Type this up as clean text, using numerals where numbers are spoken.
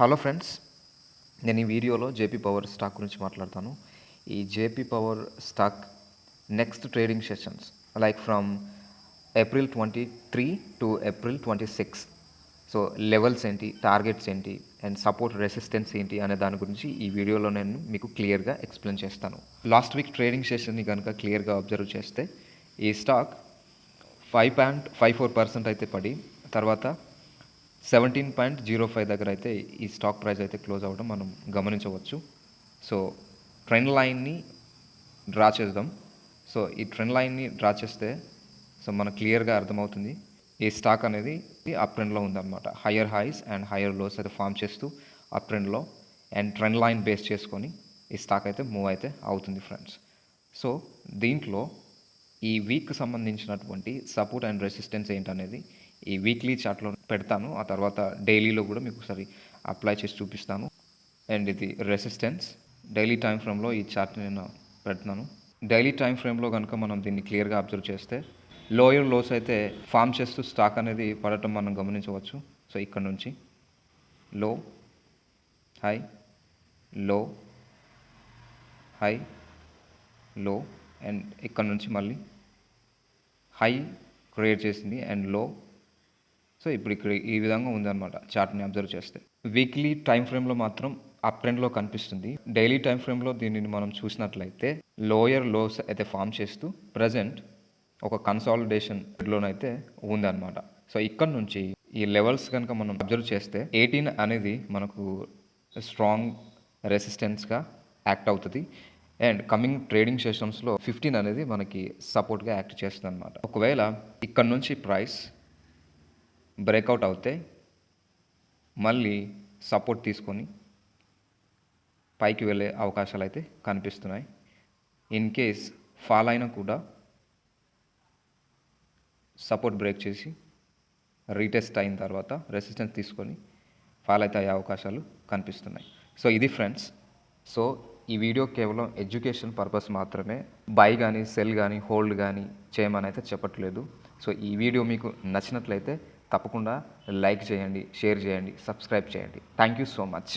Hello friends, నేను ఈ వీడియోలో జేపీ పవర్ స్టాక్ గురించి మాట్లాడతాను. ఈ JP power stock next trading sessions like from April 23 to April 26. So levels ఏంటి, టార్గెట్స్ ఏంటి అండ్ సపోర్ట్ రెసిస్టెన్స్ ఏంటి అనే దాని గురించి ఈ వీడియోలో నేను మీకు క్లియర్గా ఎక్స్ప్లెయిన్ చేస్తాను. లాస్ట్ వీక్ ట్రేడింగ్ సెషన్ని కనుక క్లియర్గా అబ్జర్వ్ చేస్తే ఈ స్టాక్ 5.54% అయితే పడి తర్వాత 17.05 దగ్గర అయితే ఈ స్టాక్ ప్రైస్ అయితే క్లోజ్ అవ్వడం మనం గమనించవచ్చు. సో ట్రెండ్ లైన్ని డ్రా చేద్దాం. సో ఈ ట్రెండ్ లైన్ని డ్రా చేస్తే మనకు క్లియర్గా అర్థమవుతుంది ఈ స్టాక్ అనేది అప్ ట్రెండ్లో ఉందన్నమాట. Higher highs and higher lows అయితే ఫామ్ చేస్తూ అప్ ట్రెండ్లో అండ్ ట్రెండ్ లైన్ బేస్ చేసుకొని ఈ స్టాక్ అయితే మూవ్ అయితే అవుతుంది ఫ్రెండ్స్. సో దీంట్లో ఈ వీక్కి సంబంధించినటువంటి సపోర్ట్ అండ్ రెసిస్టెన్స్ ఏంటనేది ఈ వీక్లీ చార్ట్లో పెడతాను. ఆ తర్వాత డైలీలో కూడా మీకు ఒకసారి అప్లై చేసి చూపిస్తాను. అండ్ ఇది రెసిస్టెన్స్ డైలీ టైం ఫ్రేమ్లో ఈ చార్ట్ని నేను పెడుతున్నాను. డైలీ టైం ఫ్రేమ్లో కనుక మనం దీన్ని క్లియర్గా అబ్జర్వ్ చేస్తే లోయర్ లోస్ అయితే ఫామ్ చేస్తూ స్టాక్ అనేది పడటం మనం గమనించవచ్చు. సో ఇక్కడ నుంచి లో, హై, లో, హై, లో అండ్ ఇక్కడ నుంచి మళ్ళీ హై క్రియేట్ చేసింది అండ్ లో. సో ఇప్పుడు ఇక్కడ ఈ విధంగా ఉందన్నమాట చార్ట్ని అబ్జర్వ్ చేస్తే. వీక్లీ టైం ఫ్రేమ్లో మాత్రం అప్ ట్రెండ్లో కనిపిస్తుంది. డైలీ టైం ఫ్రేమ్లో దీనిని మనం చూసినట్లయితే లోయర్ లోస్ అయితే ఫామ్ చేస్తూ ప్రజెంట్ ఒక కన్సాలిడేషన్లోనైతే ఉందన్నమాట. సో ఇక్కడ నుంచి ఈ లెవెల్స్ కనుక మనం అబ్జర్వ్ చేస్తే 18 అనేది మనకు స్ట్రాంగ్ రెసిస్టెన్స్గా యాక్ట్ అవుతుంది అండ్ కమింగ్ ట్రేడింగ్ సెషన్స్లో 15 అనేది మనకి సపోర్ట్గా యాక్ట్ చేస్తుంది అనమాట. ఒకవేళ ఇక్కడ నుంచి ప్రైస్ బ్రేక్అవుట్ అవుతే మళ్ళీ సపోర్ట్ తీసుకొని పైకి వెళ్ళే అవకాశాలు అయితే కనిపిస్తున్నాయి. ఇన్ కేస్ ఫాల్ అయినా కూడా సపోర్ట్ బ్రేక్ చేసి రీటెస్ట్ అయిన తర్వాత రెసిస్టెన్స్ తీసుకొని ఫాల్ అయితే అయ్యే అవకాశాలు కనిపిస్తున్నాయి. సో ఇది ఫ్రెండ్స్. సో ఈ వీడియో కేవలం ఎడ్యుకేషన్ పర్పస్ మాత్రమే. బై కానీ సెల్ కానీ హోల్డ్ కానీ చేయమని అయితే చెప్పట్లేదు. సో ఈ వీడియో మీకు నచ్చినట్లయితే తప్పకుండా లైక్ చేయండి, షేర్ చేయండి, సబ్స్క్రైబ్ చేయండి. Thank you so much.